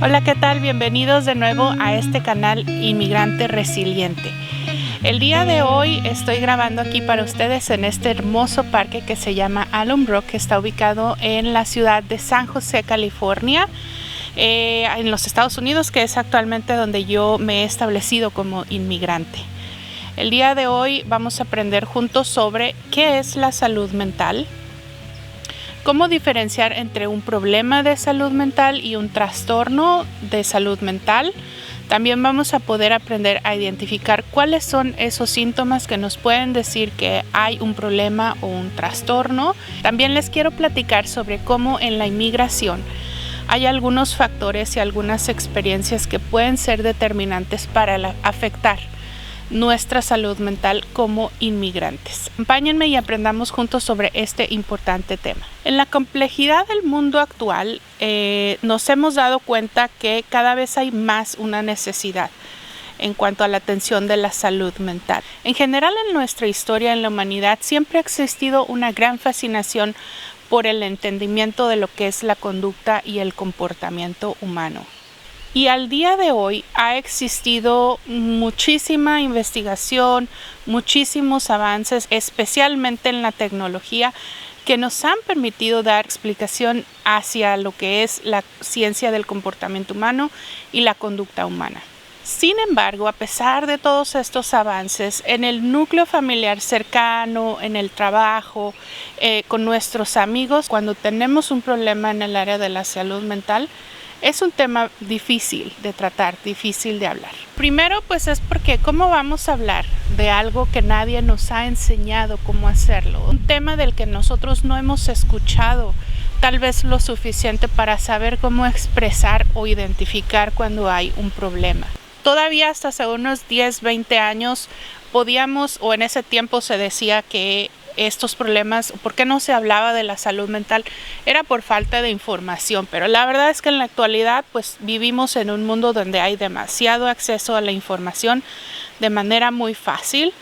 Hola, ¿qué tal? Bienvenidos de nuevo a este canal Inmigrante Resiliente. El día de hoy estoy grabando aquí para ustedes en este hermoso parque que se llama Alum Brook, que está ubicado en la ciudad de San José, California, en los Estados Unidos, que es actualmente donde yo me he establecido como inmigrante. El día de hoy vamos a aprender juntos sobre qué es la salud mental, cómo diferenciar entre un problema de salud mental y un trastorno de salud mental. También vamos a poder aprender a identificar cuáles son esos síntomas que nos pueden decir que hay un problema o un trastorno. También les quiero platicar sobre cómo en la inmigración hay algunos factores y algunas experiencias que pueden ser determinantes para afectar nuestra salud mental como inmigrantes. Acompáñenme y aprendamos juntos sobre este importante tema. En la complejidad del mundo actual, nos hemos dado cuenta que cada vez hay más una necesidad en cuanto a la atención de la salud mental. En general, en nuestra historia, en la humanidad, siempre ha existido una gran fascinación por el entendimiento de lo que es la conducta y el comportamiento humano. Y al día de hoy ha existido muchísima investigación, muchísimos avances, especialmente en la tecnología, que nos han permitido dar explicación hacia lo que es la ciencia del comportamiento humano y la conducta humana. Sin embargo, a pesar de todos estos avances, en el núcleo familiar cercano, en el trabajo, con nuestros amigos, cuando tenemos un problema en el área de la salud mental, es un tema difícil de tratar, difícil de hablar. Primero, pues es porque ¿cómo vamos a hablar de algo que nadie nos ha enseñado cómo hacerlo? Un tema del que nosotros no hemos escuchado tal vez lo suficiente para saber cómo expresar o identificar cuando hay un problema. Todavía hasta hace unos 10, 20 años podíamos, o en ese tiempo se decía que estos problemas, ¿por qué no se hablaba de la salud mental? Era por falta de información, pero la verdad es que en la actualidad pues vivimos en un mundo donde hay demasiado acceso a la información de manera muy fácil,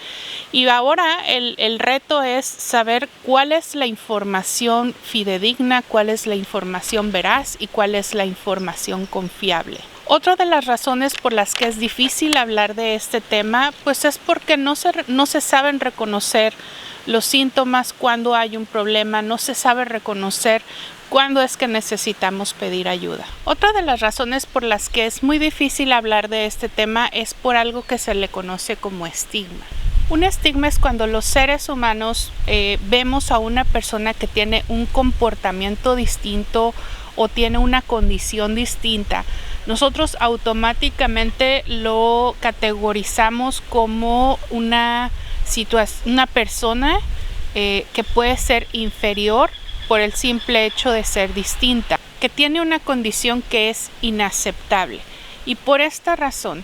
y ahora el reto es saber cuál es la información fidedigna, cuál es la información veraz y cuál es la información confiable. Otra de las razones por las que es difícil hablar de este tema pues es porque no se saben reconocer los síntomas cuando hay un problema, no se sabe reconocer cuándo es que necesitamos pedir ayuda. Otra de las razones por las que es muy difícil hablar de este tema es por algo que se le conoce como estigma. Un estigma es cuando los seres humanos vemos a una persona que tiene un comportamiento distinto o tiene una condición distinta. Nosotros automáticamente lo categorizamos como una persona que puede ser inferior por el simple hecho de ser distinta, que tiene una condición que es inaceptable. Y por esta razón,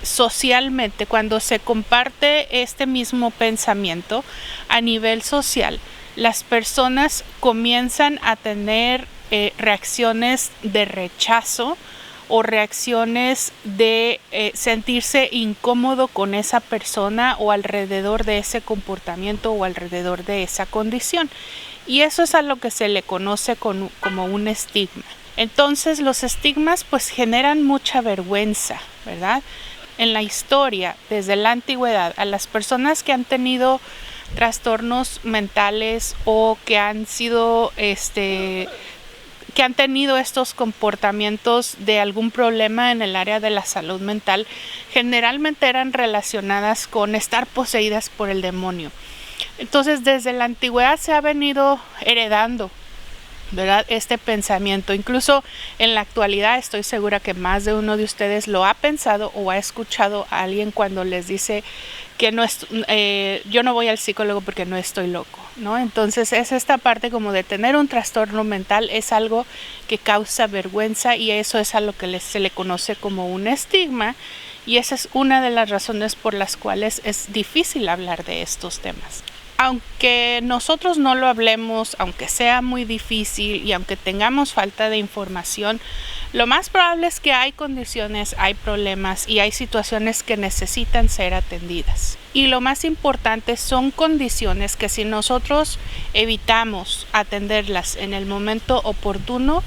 socialmente, cuando se comparte este mismo pensamiento a nivel social, las personas comienzan a tener reacciones de rechazo o reacciones de sentirse incómodo con esa persona o alrededor de ese comportamiento o alrededor de esa condición. Y eso es a lo que se le conoce como un estigma. Entonces los estigmas pues generan mucha vergüenza, ¿verdad? En la historia, desde la antigüedad, a las personas que han tenido trastornos mentales o que han sido que han tenido estos comportamientos de algún problema en el área de la salud mental, generalmente eran relacionadas con estar poseídas por el demonio. Entonces, desde la antigüedad se ha venido heredando, ¿verdad?, este pensamiento. Incluso en la actualidad estoy segura que más de uno de ustedes lo ha pensado o ha escuchado a alguien cuando les dice que yo no voy al psicólogo porque no estoy loco, ¿no? Entonces es esta parte como de tener un trastorno mental, es algo que causa vergüenza, y eso es a lo que se le conoce como un estigma, y esa es una de las razones por las cuales es difícil hablar de estos temas. Aunque nosotros no lo hablemos, aunque sea muy difícil y aunque tengamos falta de información, lo más probable es que hay condiciones, hay problemas y hay situaciones que necesitan ser atendidas. Y lo más importante son condiciones que si nosotros evitamos atenderlas en el momento oportuno,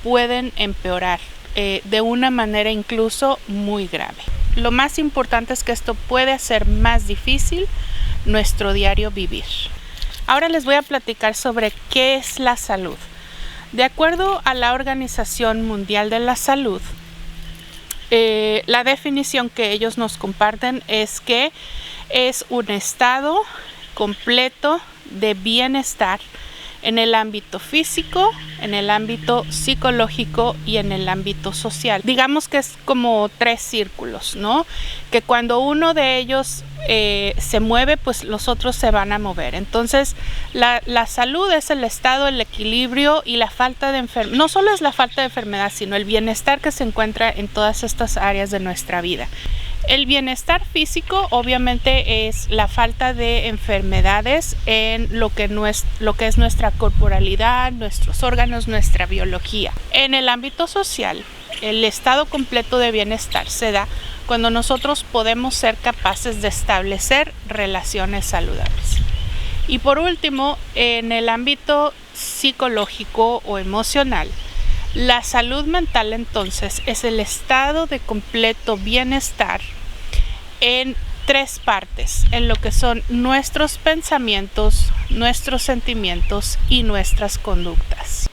pueden empeorar de una manera incluso muy grave. Lo más importante es que esto puede hacer más difícil nuestro diario vivir. Ahora les voy a platicar sobre qué es la salud. De acuerdo a la Organización Mundial de la Salud, la definición que ellos nos comparten es que es un estado completo de bienestar en el ámbito físico, en el ámbito psicológico y en el ámbito social. Digamos que es como 3 círculos, ¿no? Que cuando uno de ellos se mueve, pues los otros se van a mover. Entonces, la salud es el estado, el equilibrio y la falta de enfermedad. No solo es la falta de enfermedad, sino el bienestar que se encuentra en todas estas áreas de nuestra vida. El bienestar físico obviamente es la falta de enfermedades en lo que es nuestra corporalidad, nuestros órganos, nuestra biología. En el ámbito social, el estado completo de bienestar se da cuando nosotros podemos ser capaces de establecer relaciones saludables. Y por último, en el ámbito psicológico o emocional, la salud mental entonces es el estado de completo bienestar en 3 partes, en lo que son nuestros pensamientos, nuestros sentimientos y nuestras conductas.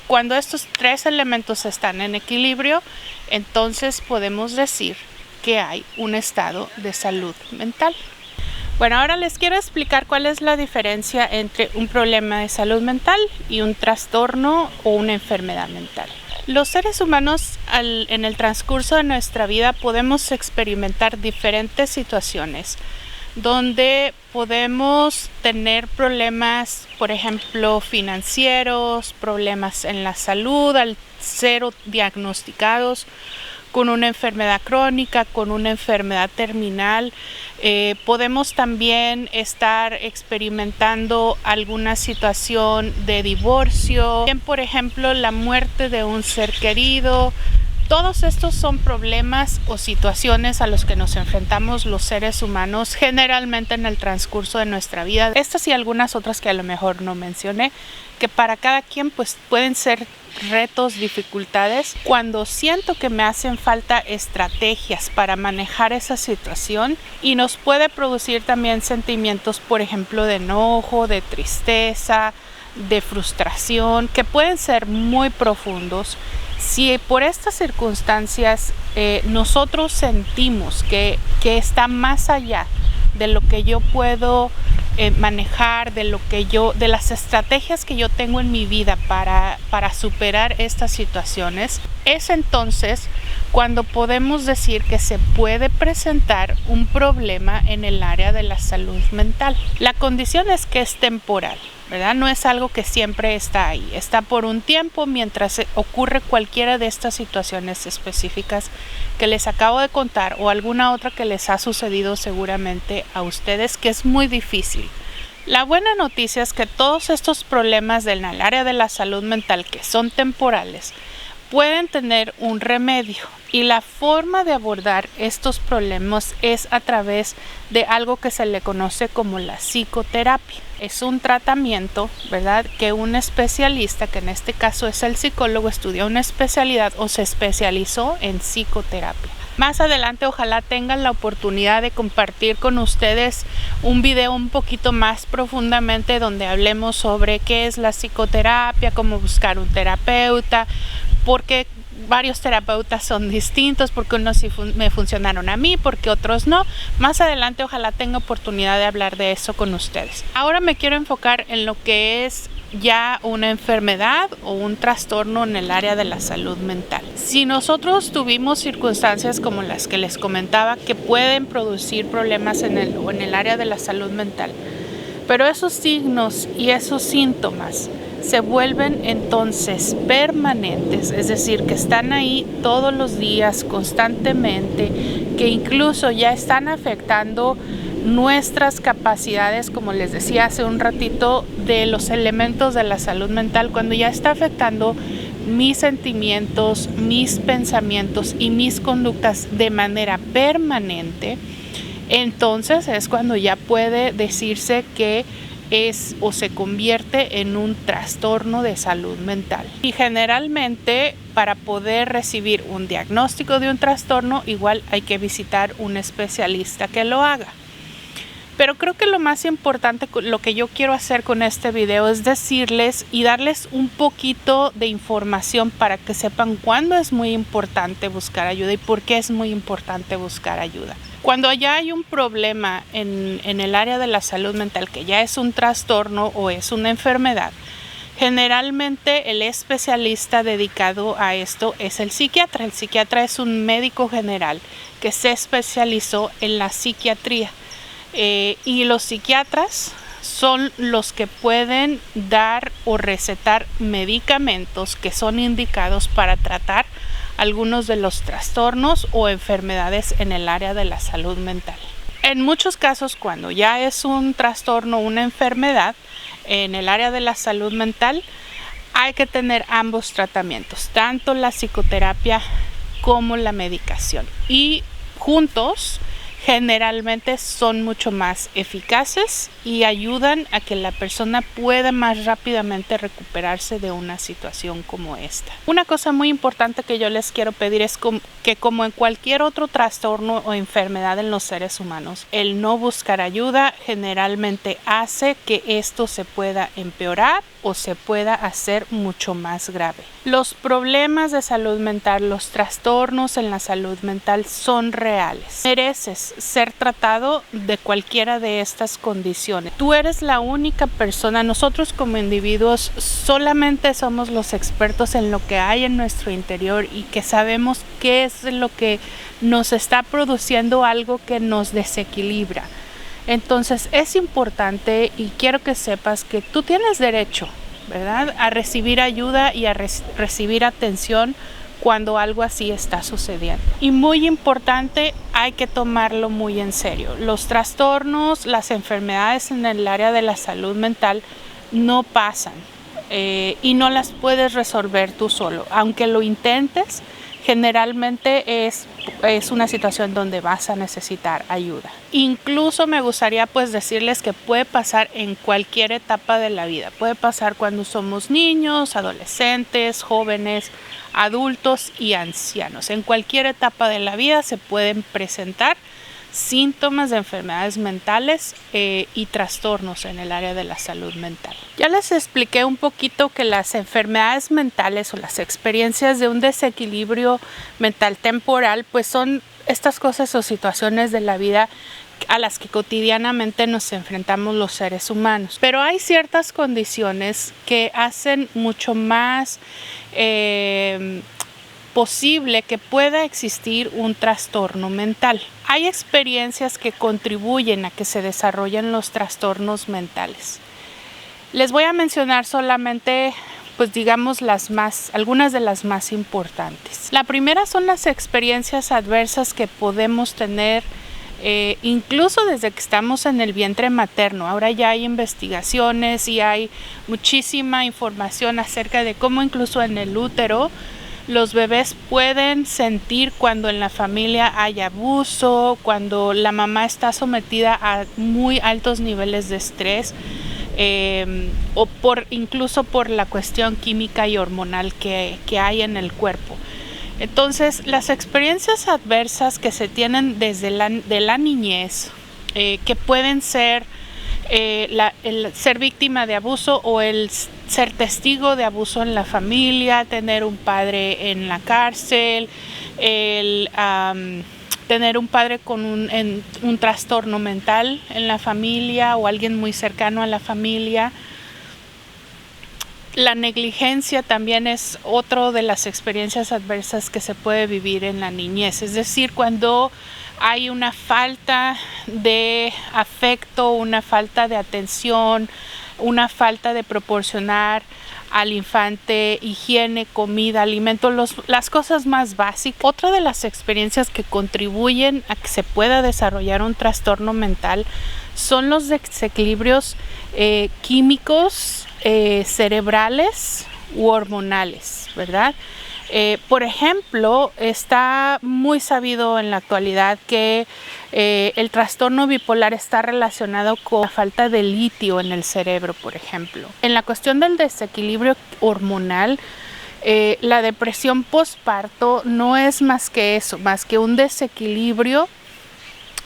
Cuando estos 3 elementos están en equilibrio, entonces podemos decir que hay un estado de salud mental. Bueno, ahora les quiero explicar cuál es la diferencia entre un problema de salud mental y un trastorno o una enfermedad mental. Los seres humanos en el transcurso de nuestra vida podemos experimentar diferentes situaciones donde podemos tener problemas, por ejemplo, financieros, problemas en la salud al ser diagnosticados con una enfermedad crónica, con una enfermedad terminal. Podemos también estar experimentando alguna situación de divorcio, bien, por ejemplo, la muerte de un ser querido. Todos estos son problemas o situaciones a los que nos enfrentamos los seres humanos generalmente en el transcurso de nuestra vida. Estas y algunas otras que a lo mejor no mencioné, que para cada quien pues pueden ser retos, dificultades. Cuando siento que me hacen falta estrategias para manejar esa situación, y nos puede producir también sentimientos, por ejemplo, de enojo, de tristeza, de frustración, que pueden ser muy profundos. Si por estas circunstancias nosotros sentimos que está más allá de lo que yo puedo manejar, de las estrategias que yo tengo en mi vida para superar estas situaciones, es entonces cuando podemos decir que se puede presentar un problema en el área de la salud mental. La condición es que es temporal, ¿verdad? No es algo que siempre está ahí, está por un tiempo mientras ocurre cualquiera de estas situaciones específicas que les acabo de contar o alguna otra que les ha sucedido seguramente a ustedes, que es muy difícil. La buena noticia es que todos estos problemas del área de la salud mental que son temporales pueden tener un remedio, y la forma de abordar estos problemas es a través de algo que se le conoce como la psicoterapia. Es un tratamiento, ¿verdad?, que un especialista, que en este caso es el psicólogo, estudió una especialidad o se especializó en psicoterapia. Más adelante ojalá tengan la oportunidad de compartir con ustedes un video un poquito más profundamente donde hablemos sobre qué es la psicoterapia, cómo buscar un terapeuta, porque varios terapeutas son distintos, porque unos sí me funcionaron a mí, porque otros no. Más adelante ojalá tenga oportunidad de hablar de eso con ustedes. Ahora me quiero enfocar en lo que es ya una enfermedad o un trastorno en el área de la salud mental. Si nosotros tuvimos circunstancias como las que les comentaba que pueden producir problemas en el área de la salud mental, pero esos signos y esos síntomas se vuelven entonces permanentes, es decir, que están ahí todos los días, constantemente, que incluso ya están afectando nuestras capacidades, como les decía hace un ratito, de los elementos de la salud mental, cuando ya está afectando mis sentimientos, mis pensamientos y mis conductas de manera permanente, entonces es cuando ya puede decirse que es o se convierte en un trastorno de salud mental. Y generalmente para poder recibir un diagnóstico de un trastorno, igual hay que visitar un especialista que lo haga. Pero creo que lo más importante, lo que yo quiero hacer con este video es decirles y darles un poquito de información para que sepan cuándo es muy importante buscar ayuda y por qué es muy importante buscar ayuda. Cuando ya hay un problema en el área de la salud mental, que ya es un trastorno o es una enfermedad, generalmente el especialista dedicado a esto es el psiquiatra. El psiquiatra es un médico general que se especializó en la psiquiatría. Y los psiquiatras son los que pueden dar o recetar medicamentos que son indicados para tratar algunos de los trastornos o enfermedades en el área de la salud mental. En muchos casos, cuando ya es un trastorno o una enfermedad en el área de la salud mental, hay que tener ambos tratamientos, tanto la psicoterapia como la medicación. Y juntos generalmente son mucho más eficaces y ayudan a que la persona pueda más rápidamente recuperarse de una situación como esta. Una cosa muy importante que yo les quiero pedir es que, como en cualquier otro trastorno o enfermedad en los seres humanos, el no buscar ayuda generalmente hace que esto se pueda empeorar o se pueda hacer mucho más grave. Los problemas de salud mental, los trastornos en la salud mental son reales. Mereces ser tratado de cualquiera de estas condiciones. Tú eres la única persona, nosotros como individuos solamente somos los expertos en lo que hay en nuestro interior y que sabemos qué es lo que nos está produciendo algo que nos desequilibra. Entonces es importante y quiero que sepas que tú tienes derecho, ¿verdad?, a recibir ayuda y a recibir atención cuando algo así está sucediendo. Y muy importante, hay que tomarlo muy en serio. Los trastornos, las enfermedades en el área de la salud mental no pasan y no las puedes resolver tú solo. Aunque lo intentes, generalmente es una situación donde vas a necesitar ayuda. Incluso me gustaría decirles que puede pasar en cualquier etapa de la vida. Puede pasar cuando somos niños, adolescentes, jóvenes, adultos y ancianos. En cualquier etapa de la vida se pueden presentar síntomas de enfermedades mentales y trastornos en el área de la salud mental. Ya les expliqué un poquito que las enfermedades mentales o las experiencias de un desequilibrio mental temporal son estas cosas o situaciones de la vida a las que cotidianamente nos enfrentamos los seres humanos. Pero hay ciertas condiciones que hacen mucho más posible que pueda existir un trastorno mental. Hay experiencias que contribuyen a que se desarrollen los trastornos mentales. Les voy a mencionar solamente, digamos, algunas de las más importantes. La primera son las experiencias adversas que podemos tener incluso desde que estamos en el vientre materno. Ahora ya hay investigaciones y hay muchísima información acerca de cómo incluso en el útero los bebés pueden sentir cuando en la familia hay abuso, cuando la mamá está sometida a muy altos niveles de estrés o incluso por la cuestión química y hormonal que hay en el cuerpo. Entonces, las experiencias adversas que se tienen desde la niñez, que pueden ser el ser víctima de abuso o el ser testigo de abuso en la familia, tener un padre en la cárcel, tener un padre con un trastorno mental en la familia o alguien muy cercano a la familia. La negligencia también es otra de las experiencias adversas que se puede vivir en la niñez, es decir, cuando hay una falta de afecto, una falta de atención, una falta de proporcionar al infante higiene, comida, alimento, las cosas más básicas. Otra de las experiencias que contribuyen a que se pueda desarrollar un trastorno mental son los desequilibrios químicos cerebrales u hormonales, ¿verdad? Por ejemplo, está muy sabido en la actualidad que el trastorno bipolar está relacionado con la falta de litio en el cerebro, por ejemplo. En la cuestión del desequilibrio hormonal, La depresión postparto no es más que eso, más que un desequilibrio,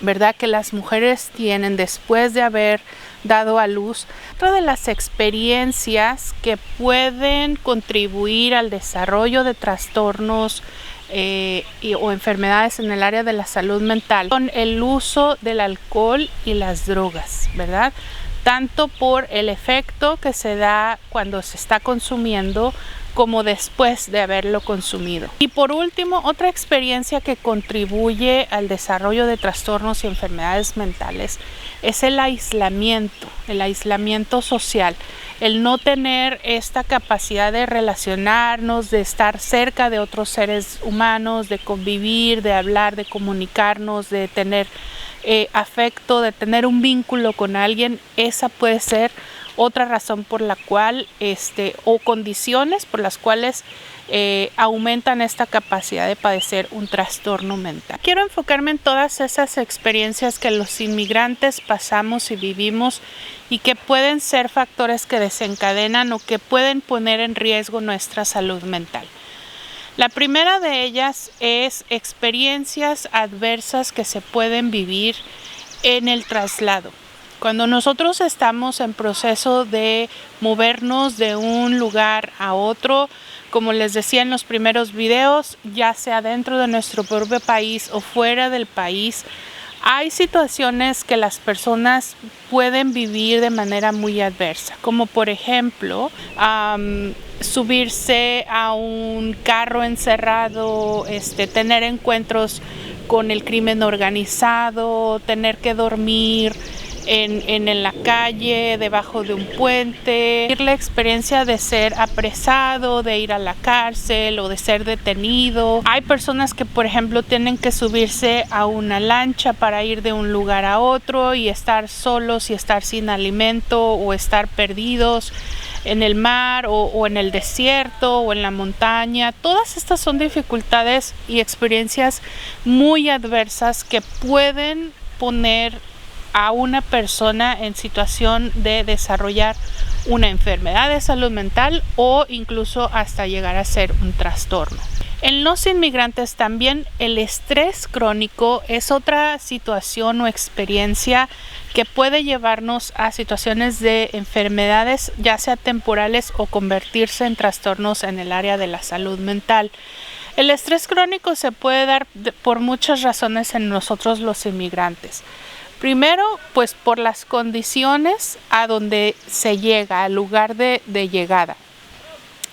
¿verdad?, que las mujeres tienen después de haber dado a luz. Otra de las experiencias que pueden contribuir al desarrollo de trastornos o enfermedades en el área de la salud mental son el uso del alcohol y las drogas, ¿verdad? Tanto por el efecto que se da cuando se está consumiendo como después de haberlo consumido. Y por último, otra experiencia que contribuye al desarrollo de trastornos y enfermedades mentales es el aislamiento social, el no tener esta capacidad de relacionarnos, de estar cerca de otros seres humanos, de convivir, de hablar, de comunicarnos, de tener afecto, de tener un vínculo con alguien. Esa puede ser otra razón por la cual o condiciones por las cuales aumentan esta capacidad de padecer un trastorno mental. Quiero enfocarme en todas esas experiencias que los inmigrantes pasamos y vivimos y que pueden ser factores que desencadenan o que pueden poner en riesgo nuestra salud mental. La primera de ellas es experiencias adversas que se pueden vivir en el traslado. Cuando nosotros estamos en proceso de movernos de un lugar a otro, como les decía en los primeros videos, ya sea dentro de nuestro propio país o fuera del país, hay situaciones que las personas pueden vivir de manera muy adversa, como por ejemplo subirse a un carro encerrado, tener encuentros con el crimen organizado, tener que dormir en la calle, debajo de un puente, la experiencia de ser apresado, de ir a la cárcel o de ser detenido. Hay personas que, por ejemplo, tienen que subirse a una lancha para ir de un lugar a otro y estar solos y estar sin alimento o estar perdidos en el mar o en el desierto o en la montaña. Todas estas son dificultades y experiencias muy adversas que pueden poner a una persona en situación de desarrollar una enfermedad de salud mental o incluso hasta llegar a ser un trastorno. En los inmigrantes también el estrés crónico es otra situación o experiencia que puede llevarnos a situaciones de enfermedades, ya sea temporales o convertirse en trastornos en el área de la salud mental. El estrés crónico se puede dar por muchas razones en nosotros los inmigrantes. Primero, pues por las condiciones a donde se llega, al lugar de llegada.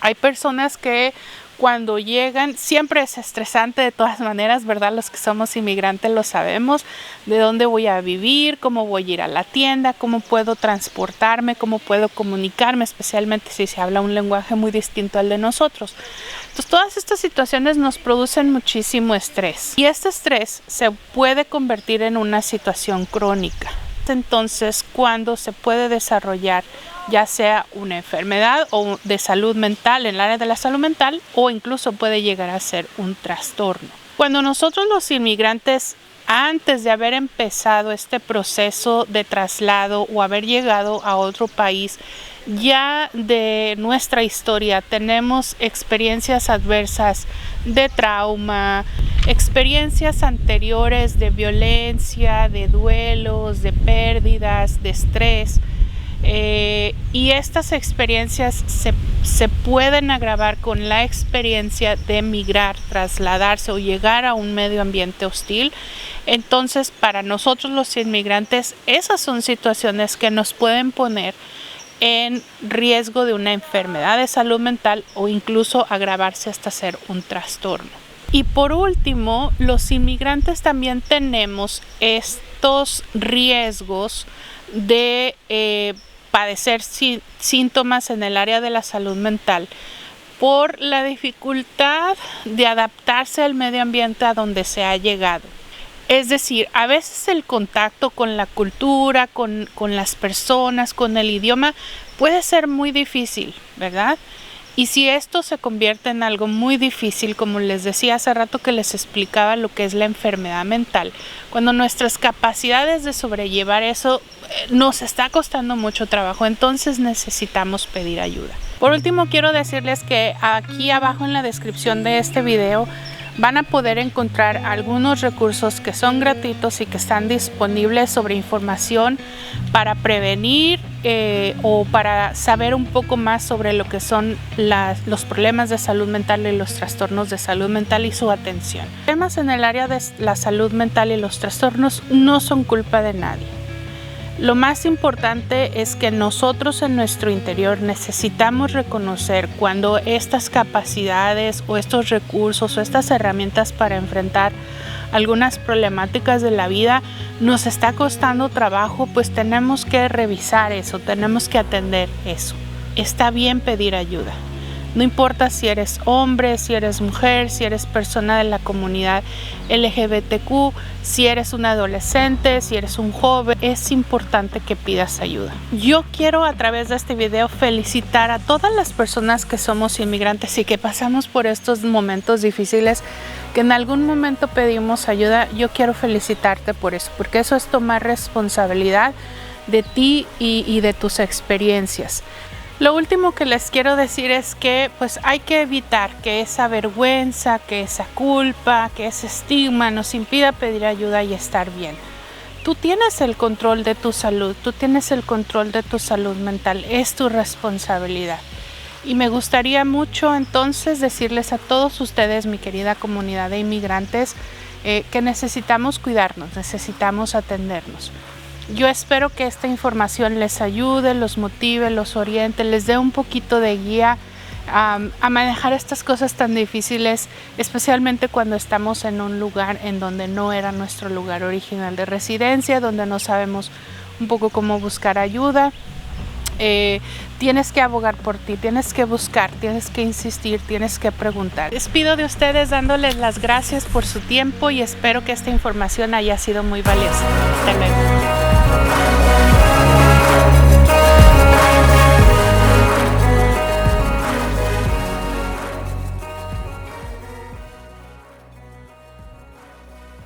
Hay personas que cuando llegan, siempre es estresante de todas maneras, ¿verdad? Los que somos inmigrantes lo sabemos, de dónde voy a vivir, cómo voy a ir a la tienda, cómo puedo transportarme, cómo puedo comunicarme, especialmente si se habla un lenguaje muy distinto al de nosotros. Entonces, todas estas situaciones nos producen muchísimo estrés y este estrés se puede convertir en una situación crónica. Entonces, cuando se puede desarrollar ya sea una enfermedad o de salud mental en el área de la salud mental o incluso puede llegar a ser un trastorno. Cuando nosotros los inmigrantes, antes de haber empezado este proceso de traslado o haber llegado a otro país, ya de nuestra historia tenemos experiencias adversas de trauma, experiencias anteriores de violencia, de duelos, de pérdidas, de estrés. Y estas experiencias se pueden agravar con la experiencia de emigrar, trasladarse o llegar a un medio ambiente hostil. Entonces, para nosotros los inmigrantes, esas son situaciones que nos pueden poner en riesgo de una enfermedad de salud mental o incluso agravarse hasta ser un trastorno. Y por último, los inmigrantes también tenemos estos riesgos de padecer síntomas en el área de la salud mental por la dificultad de adaptarse al medio ambiente a donde se ha llegado. Es decir, a veces el contacto con la cultura, con las personas, con el idioma puede ser muy difícil, ¿verdad? Y si esto se convierte en algo muy difícil, como les decía hace rato que les explicaba lo que es la enfermedad mental, cuando nuestras capacidades de sobrellevar eso nos está costando mucho trabajo, entonces necesitamos pedir ayuda. Por último, quiero decirles que aquí abajo en la descripción de este video van a poder encontrar algunos recursos que son gratuitos y que están disponibles sobre información para prevenir o para saber un poco más sobre lo que son los problemas de salud mental y los trastornos de salud mental y su atención. Los temas en el área de la salud mental y los trastornos no son culpa de nadie. Lo más importante es que nosotros en nuestro interior necesitamos reconocer cuando estas capacidades o estos recursos o estas herramientas para enfrentar algunas problemáticas de la vida nos está costando trabajo, pues tenemos que revisar eso, tenemos que atender eso. Está bien pedir ayuda. No importa si eres hombre, si eres mujer, si eres persona de la comunidad LGBTQ, si eres un adolescente, si eres un joven, es importante que pidas ayuda. Yo quiero a través de este video felicitar a todas las personas que somos inmigrantes y que pasamos por estos momentos difíciles, que en algún momento pedimos ayuda. Yo quiero felicitarte por eso, porque eso es tomar responsabilidad de ti y de tus experiencias. Lo último que les quiero decir es que pues hay que evitar que esa vergüenza, que esa culpa, que ese estigma nos impida pedir ayuda y estar bien. Tú tienes el control de tu salud, tú tienes el control de tu salud mental, es tu responsabilidad. Y me gustaría mucho entonces decirles a todos ustedes, mi querida comunidad de inmigrantes, que necesitamos cuidarnos, necesitamos atendernos. Yo espero que esta información les ayude, los motive, los oriente, les dé un poquito de guía a manejar estas cosas tan difíciles, especialmente cuando estamos en un lugar en donde no era nuestro lugar original de residencia, donde no sabemos un poco cómo buscar ayuda. Tienes que abogar por ti, tienes que buscar, tienes que insistir, tienes que preguntar. Despido de ustedes dándoles las gracias por su tiempo y espero que esta información haya sido muy valiosa. Hasta luego.